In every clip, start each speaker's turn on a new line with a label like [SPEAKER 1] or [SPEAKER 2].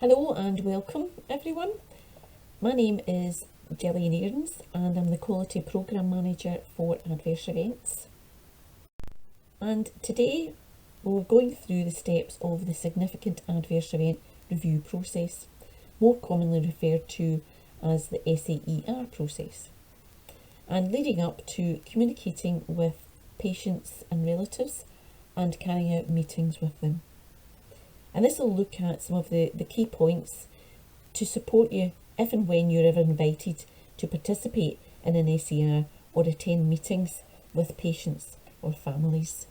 [SPEAKER 1] Hello and welcome everyone. My name is Gillian Aarons and I'm the Quality Programme Manager for Adverse Events. And today we're going through the steps of the Significant Adverse Event Review process, more commonly referred to as the SAER process, and leading up to communicating with patients and relatives and carrying out meetings with them. And this will look at some of the key points to support you if and when you're ever invited to participate in an SAR or attend meetings with patients or families.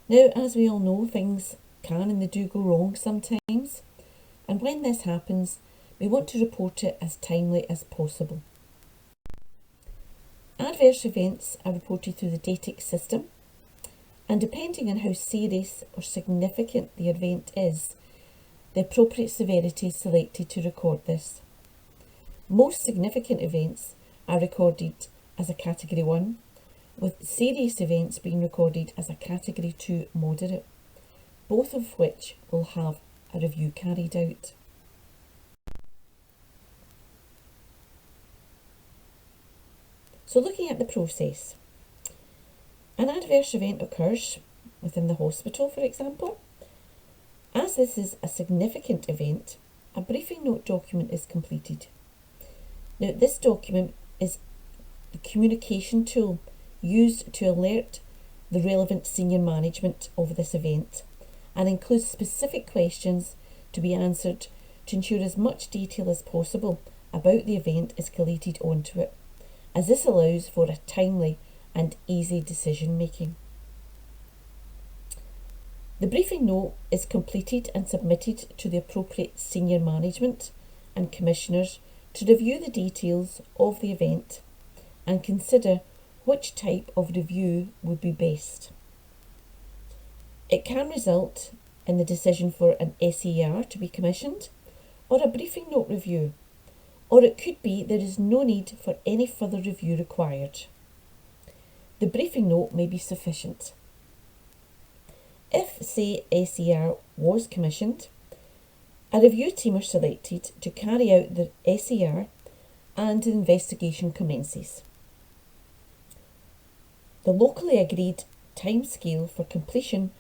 [SPEAKER 1] Now, as we all know, things can and they do go wrong sometimes, and when this happens, we want to report it as timely as possible. Adverse events are reported through the DATIC system, and depending on how serious or significant the event is, the appropriate severity is selected to record this. Most significant events are recorded as a Category 1, with serious events being recorded as a Category 2 moderate, both of which will have a review carried out. So looking at the process, an adverse event occurs within the hospital, for example. As this is a significant event, a briefing note document is completed. Now, this document is the communication tool used to alert the relevant senior management of this event and includes specific questions to be answered to ensure as much detail as possible about the event is collated onto it, as this allows for a timely and easy decision making. The briefing note is completed and submitted to the appropriate senior management and commissioners to review the details of the event and consider which type of review would be best. It can result in the decision for an SAR to be commissioned or a briefing note review, or it could be there is no need for any further review required. The briefing note may be sufficient. If, say, SAR was commissioned, a review team are selected to carry out the SAR and the investigation commences. The locally agreed timescale for completion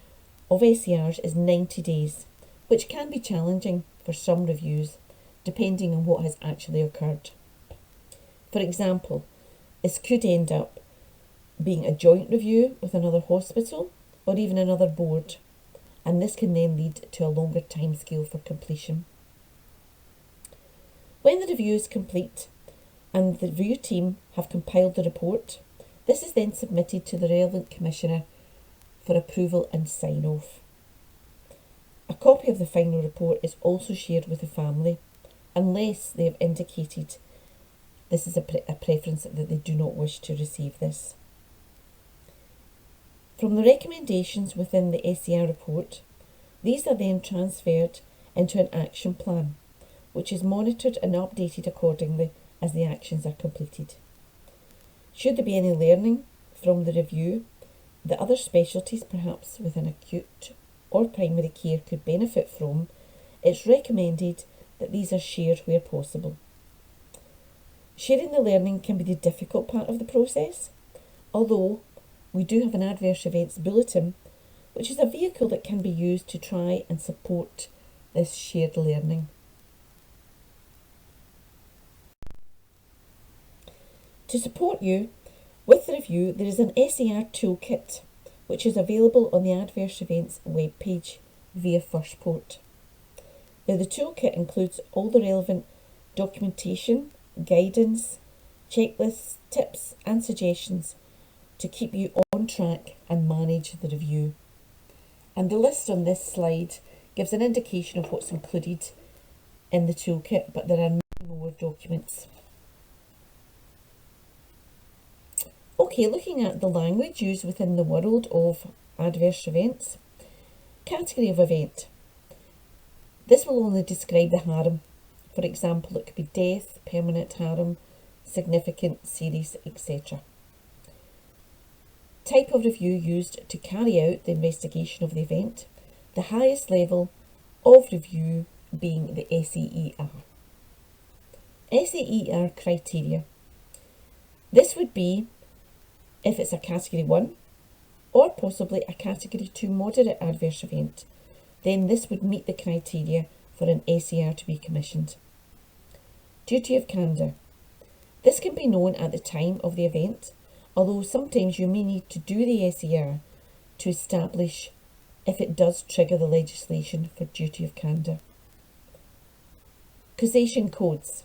[SPEAKER 1] of SARs is 90 days, which can be challenging for some reviews, depending on what has actually occurred. For example, this could end up being a joint review with another hospital or even another board, and this can then lead to a longer timescale for completion. When the review is complete and the review team have compiled the report, this is then submitted to the relevant commissioner for approval and sign-off. A copy of the final report is also shared with the family, unless they have indicated this is a preference that they do not wish to receive this. From the recommendations within the SAR report, these are then transferred into an action plan, which is monitored and updated accordingly as the actions are completed. Should there be any learning from the review that other specialties, perhaps within acute or primary care, could benefit from, it's recommended that these are shared where possible. Sharing the learning can be the difficult part of the process, although we do have an adverse events bulletin, which is a vehicle that can be used to try and support this shared learning. To support you with the review, there is an SAR toolkit, which is available on the Adverse Events webpage via FirstPort. Now, the toolkit includes all the relevant documentation, guidance, checklists, tips and suggestions to keep you on track and manage the review. And the list on this slide gives an indication of what's included in the toolkit, but there are many more documents. Okay, looking at the language used within the world of adverse events. Category of event. This will only describe the harm. For example, it could be death, permanent harm, significant, serious, etc. type of review used to carry out the investigation of the event, the highest level of review being the SEER. SEER criteria. This would be if it's a Category 1 or possibly a Category 2 moderate adverse event, then this would meet the criteria for an SER to be commissioned. Duty of candour. This can be known at the time of the event, although sometimes you may need to do the SER to establish if it does trigger the legislation for duty of candour. Causation codes.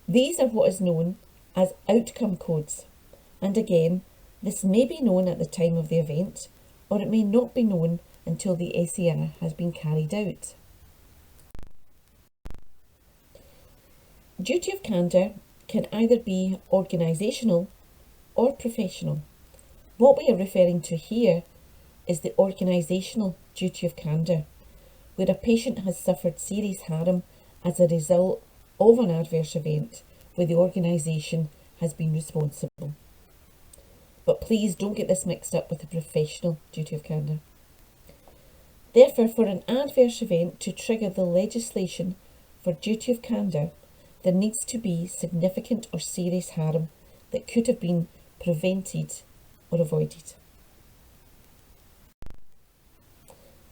[SPEAKER 1] These are what is known as outcome codes, and again, this may be known at the time of the event, or it may not be known until the SER has been carried out. Duty of candour can either be organisational or professional. What we are referring to here is the organisational duty of candour, where a patient has suffered serious harm as a result of an adverse event where the organisation has been responsible. But please don't get this mixed up with the professional duty of candour. Therefore, for an adverse event to trigger the legislation for duty of candour, there needs to be significant or serious harm that could have been prevented or avoided.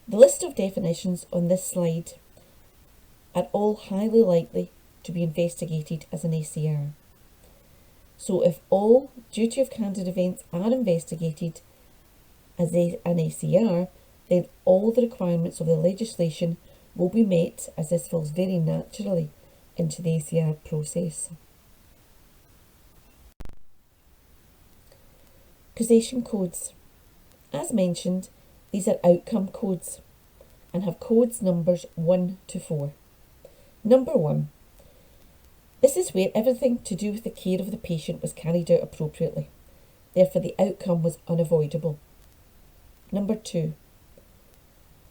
[SPEAKER 1] The list of definitions on this slide are all highly likely to be investigated as an SER. So if all duty of candour events are investigated as an SER, then all the requirements of the legislation will be met, as this falls very naturally into the SER process. Causation codes. As mentioned, these are outcome codes and have codes numbers 1 to 4. Number 1. This is where everything to do with the care of the patient was carried out appropriately. Therefore, the outcome was unavoidable. Number 2.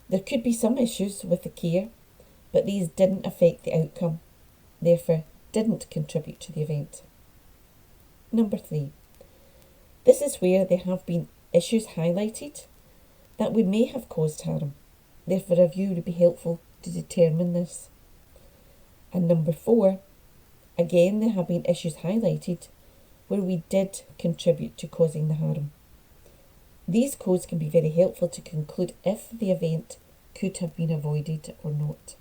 [SPEAKER 1] There could be some issues with the care, but these didn't affect the outcome. Therefore, didn't contribute to the event. Number 3. This is where there have been issues highlighted that we may have caused harm. Therefore, a review would be helpful to determine this. And number 4, again, there have been issues highlighted where we did contribute to causing the harm. These codes can be very helpful to conclude if the event could have been avoided or not.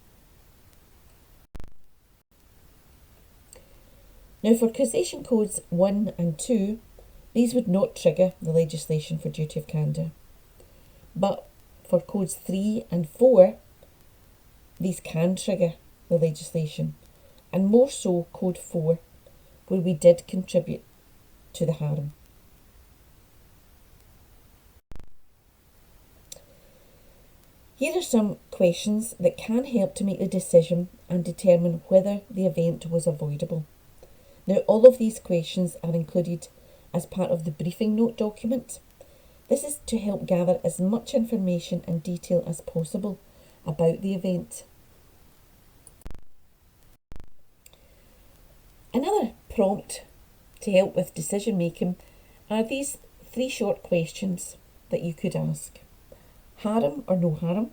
[SPEAKER 1] Now, for causation codes 1 and 2, these would not trigger the legislation for duty of candour. But for codes 3 and 4, these can trigger the legislation, and more so code 4, where we did contribute to the harm. Here are some questions that can help to make the decision and determine whether the event was avoidable. Now, all of these questions are included as part of the briefing note document. This is to help gather as much information and detail as possible about the event. Another prompt to help with decision making are these 3 short questions that you could ask. Harm or no harm?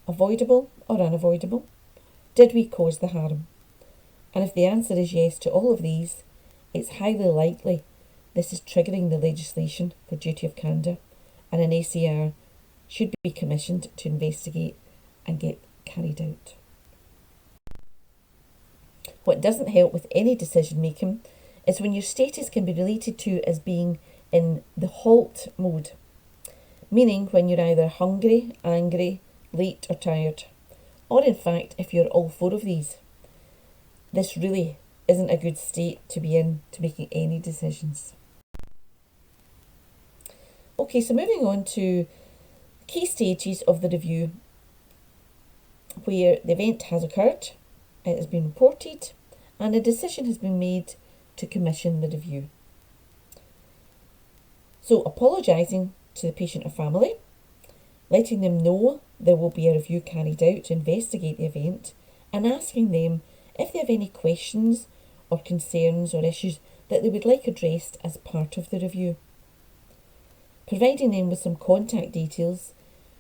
[SPEAKER 1] Avoidable or unavoidable? Did we cause the harm? And if the answer is yes to all of these, it's highly likely this is triggering the legislation for duty of candour, and an SER should be commissioned to investigate and get carried out. What doesn't help with any decision making is when your status can be related to as being in the halt mode, meaning when you're either hungry, angry, late or tired, or in fact if you're all 4 of these. This really isn't a good state to be in to making any decisions. Okay, so moving on to key stages of the review, where the event has occurred, it has been reported, and a decision has been made to commission the review. So apologising to the patient or family, letting them know there will be a review carried out to investigate the event, and asking them if they have any questions or concerns or issues that they would like addressed as part of the review. providing them with some contact details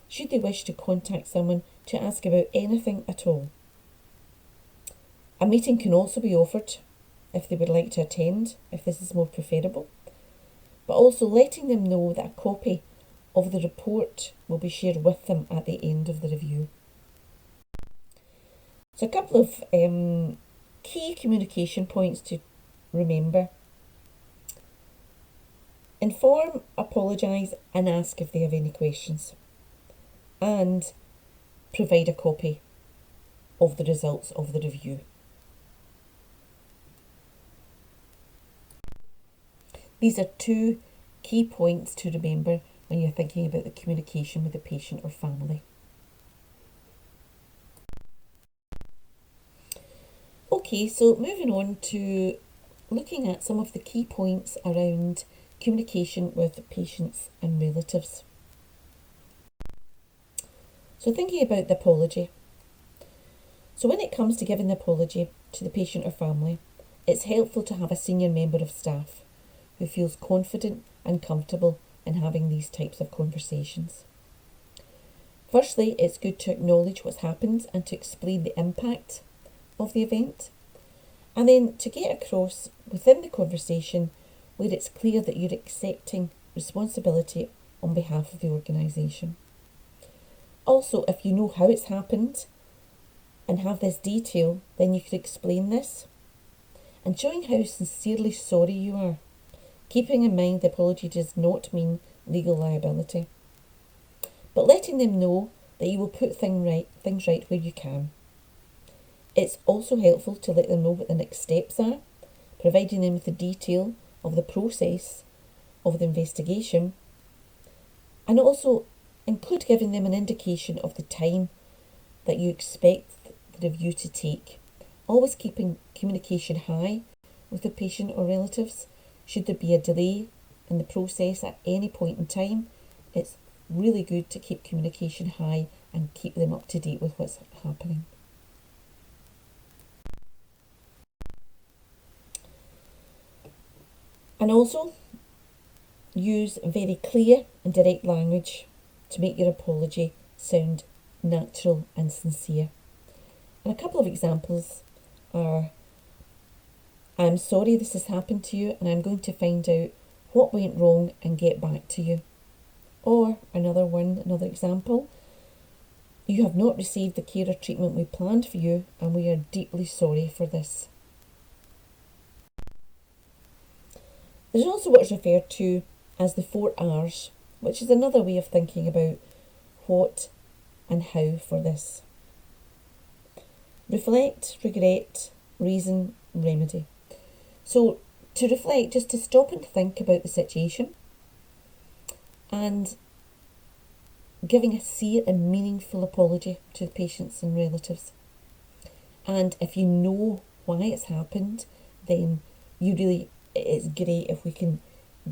[SPEAKER 1] should they wish to contact someone to ask about anything at all. A meeting can also be offered if they would like to attend, if this is more preferable, but also letting them know that a copy of the report will be shared with them at the end of the review. So a couple of key communication points to remember. Inform, apologise and ask if they have any questions. And provide a copy of the results of the review. These are two key points to remember when you're thinking about the communication with the patient or family. Okay, so moving on to looking at some of the key points around communication with patients and relatives. So thinking about the apology. So when it comes to giving the apology to the patient or family, it's helpful to have a senior member of staff who feels confident and comfortable in having these types of conversations. Firstly, it's good to acknowledge what's happened and to explain the impact of the event, and then to get across within the conversation where it's clear that you're accepting responsibility on behalf of the organisation. Also, if you know how it's happened and have this detail, then you could explain this and showing how sincerely sorry you are, keeping in mind the apology does not mean legal liability, but letting them know that you will put things right where you can. It's also helpful to let them know what the next steps are, providing them with the detail of the process of the investigation, and also include giving them an indication of the time that you expect the review to take. Always keeping communication high with the patient or relatives. Should there be a delay in the process at any point in time, it's really good to keep communication high and keep them up to date with what's happening. And also use very clear and direct language to make your apology sound natural and sincere. And a couple of examples are, I'm sorry this has happened to you and I'm going to find out what went wrong and get back to you. Or another example, you have not received the care or treatment we planned for you and we are deeply sorry for this. There's also what is referred to as the 4 R's, which is another way of thinking about what and how for this. Reflect, regret, reason, remedy. So to reflect, just to stop and think about the situation and giving a sincere and meaningful apology to the patients and relatives. And if you know why it's happened, then it's great if we can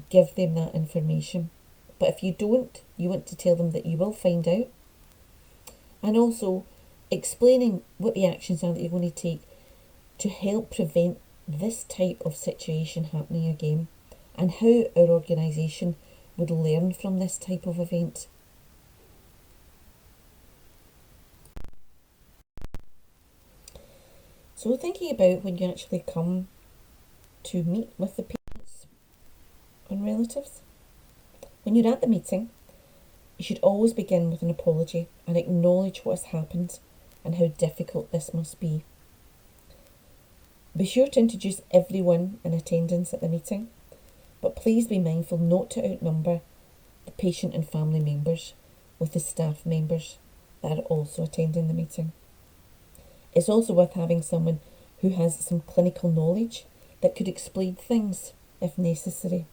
[SPEAKER 1] give them that information. But if you don't, you want to tell them that you will find out. And also explaining what the actions are that you're going to take to help prevent this type of situation happening again, and how our organisation would learn from this type of event. So thinking about when you actually come to meet with the patients and relatives, when you're at the meeting, you should always begin with an apology and acknowledge what has happened and how difficult this must be. Be sure to introduce everyone in attendance at the meeting, but please be mindful not to outnumber the patient and family members with the staff members that are also attending the meeting. It's also worth having someone who has some clinical knowledge that could explain things if necessary.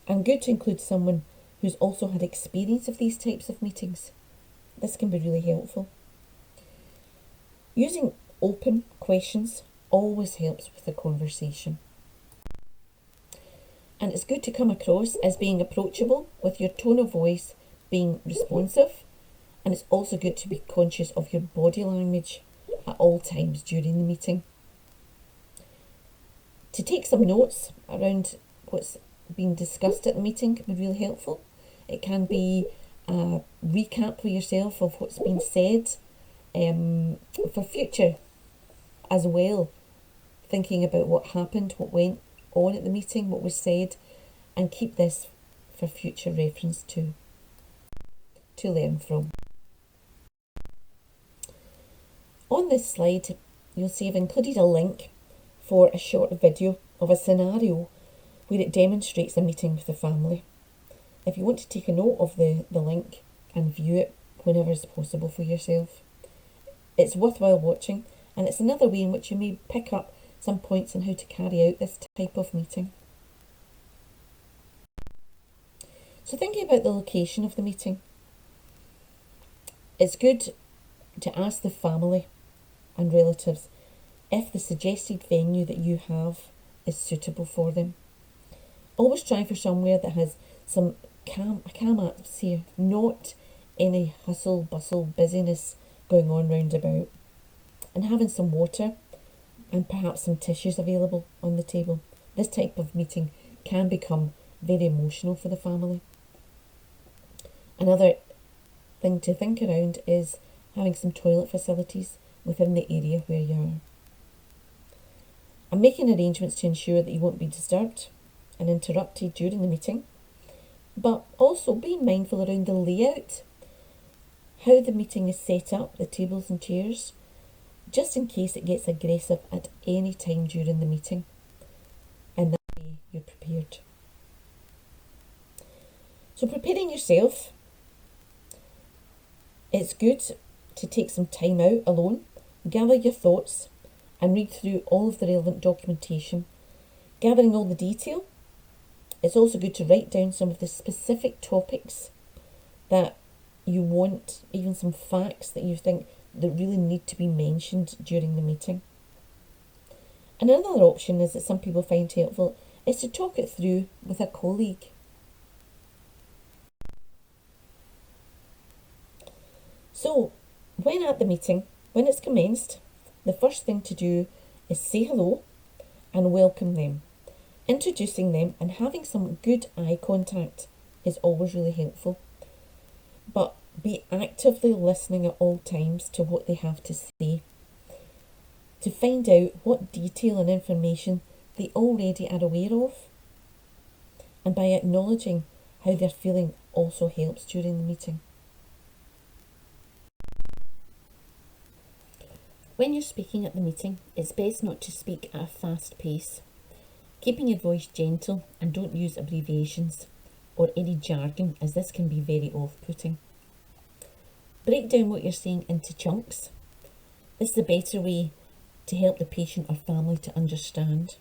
[SPEAKER 1] And good to include someone who's also had experience of these types of meetings. This can be really helpful. Using open questions always helps with the conversation. And it's good to come across as being approachable with your tone of voice being responsive, and it's also good to be conscious of your body language at all times during the meeting. To take some notes around what's being discussed at the meeting can be really helpful. It can be a recap for yourself of what's been said for future as well. Thinking about what happened, what went on at the meeting, what was said, and keep this for future reference to learn from. On this slide, you'll see I've included a link for a short video of a scenario where it demonstrates a meeting with the family. If you want to take a note of the link and view it whenever is possible for yourself, it's worthwhile watching, and it's another way in which you may pick up some points on how to carry out this type of meeting. So thinking about the location of the meeting, it's good to ask the family and relatives if the suggested venue that you have is suitable for them. Always try for somewhere that has some calm atmosphere, not any hustle, bustle, busyness going on round about. And having some water and perhaps some tissues available on the table. This type of meeting can become very emotional for the family. Another thing to think around is having some toilet facilities within the area where you are. And making arrangements to ensure that you won't be disturbed and interrupted during the meeting, but also being mindful around the layout, how the meeting is set up, the tables and chairs, just in case it gets aggressive at any time during the meeting, and that way you're prepared. So preparing yourself, it's good to take some time out alone, gather your thoughts and read through all of the relevant documentation, gathering all the detail. It's also good to write down some of the specific topics that you want, even some facts that you think that really need to be mentioned during the meeting. Another option is that some people find helpful is to talk it through with a colleague. So, when at the meeting, when it's commenced, the first thing to do is say hello and welcome them. Introducing them and having some good eye contact is always really helpful. But be actively listening at all times to what they have to say, to find out what detail and information they already are aware of. And by acknowledging how they're feeling also helps during the meeting. When you're speaking at the meeting, it's best not to speak at a fast pace. Keeping your voice gentle and don't use abbreviations or any jargon, as this can be very off-putting. Break down what you're saying into chunks. This is a better way to help the patient or family to understand.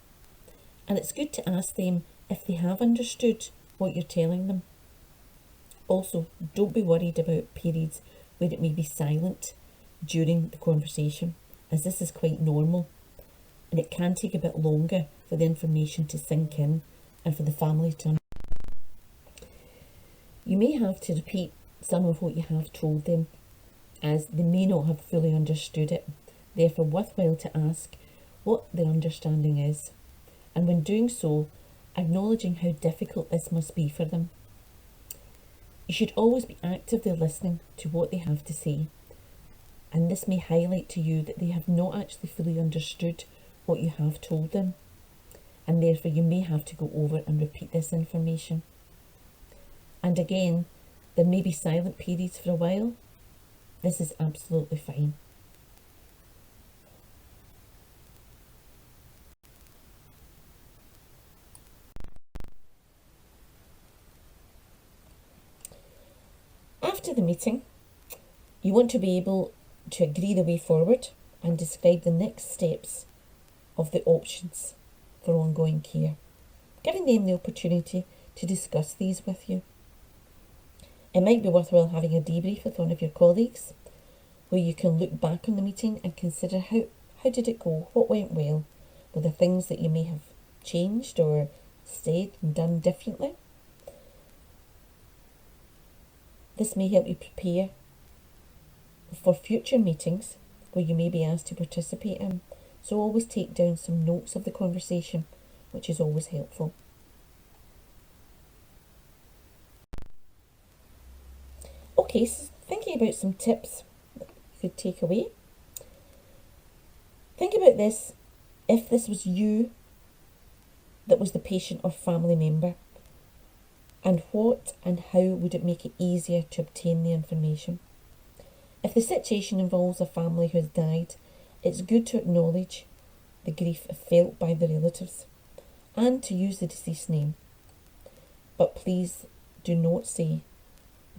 [SPEAKER 1] And it's good to ask them if they have understood what you're telling them. Also, don't be worried about periods where it may be silent during the conversation, as this is quite normal, and it can take a bit longer for the information to sink in and for the family to understand. You may have to repeat some of what you have told them, as they may not have fully understood it. Therefore, worthwhile to ask what their understanding is, and when doing so, acknowledging how difficult this must be for them. You should always be actively listening to what they have to say, and this may highlight to you that they have not actually fully understood what you have told them, and therefore you may have to go over and repeat this information. And again, there may be silent periods for a while. This is absolutely fine. After the meeting, you want to be able to agree the way forward and describe the next steps of the options for ongoing care, giving them the opportunity to discuss these with you. It might be worthwhile having a debrief with one of your colleagues where you can look back on the meeting and consider how did it go, what went well, were there things that you may have changed or said and done differently. This may help you prepare for future meetings where you may be asked to participate in, so always take down some notes of the conversation, which is always helpful. Okay, so thinking about some tips that you could take away. Think about this if this was you that was the patient or family member, and what and how would it make it easier to obtain the information? If the situation involves a family who has died, it's good to acknowledge the grief felt by the relatives and to use the deceased name. But please do not say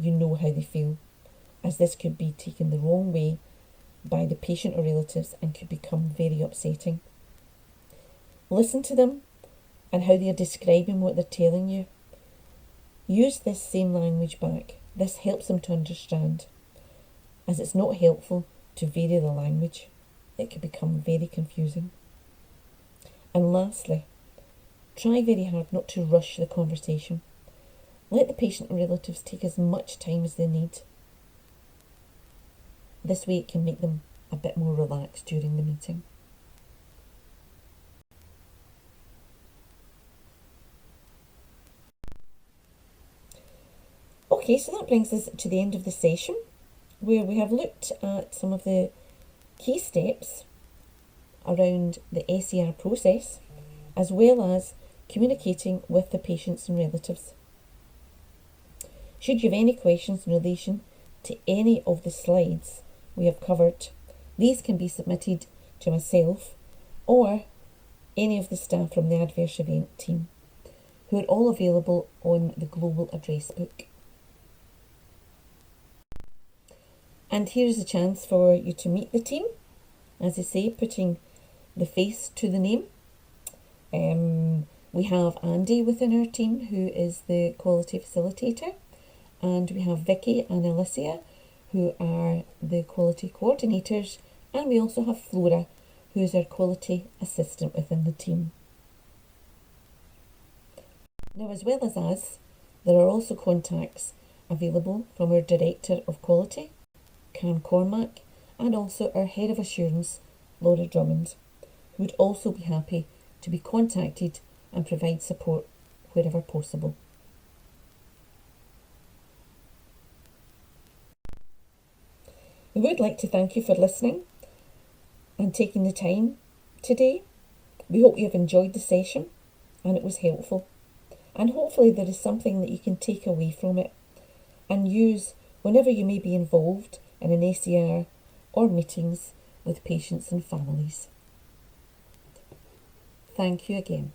[SPEAKER 1] you know how they feel, as this could be taken the wrong way by the patient or relatives and could become very upsetting. Listen to them and how they are describing what they're telling you. Use this same language back. This helps them to understand, as it's not helpful to vary the language. It can become very confusing. And lastly, try very hard not to rush the conversation. Let the patient and relatives take as much time as they need. This way it can make them a bit more relaxed during the meeting. Okay, so that brings us to the end of the session, where we have looked at some of the key steps around the SER process, as well as communicating with the patients and relatives. Should you have any questions in relation to any of the slides we have covered, these can be submitted to myself or any of the staff from the Adverse Event team, who are all available on the Global Address Book. And here is a chance for you to meet the team, as I say, putting the face to the name. We have Andy within our team, who is the quality facilitator, and we have Vicky and Alicia, who are the quality coordinators, and we also have Flora, who is our quality assistant within the team. Now, as well as us, there are also contacts available from our Director of Quality, Cam Cormack, and also our Head of Assurance, Laura Drummond, who would also be happy to be contacted and provide support wherever possible. We would like to thank you for listening and taking the time today. We hope you have enjoyed the session and it was helpful. And hopefully there is something that you can take away from it and use whenever you may be involved in an SER or meetings with patients and families. Thank you again.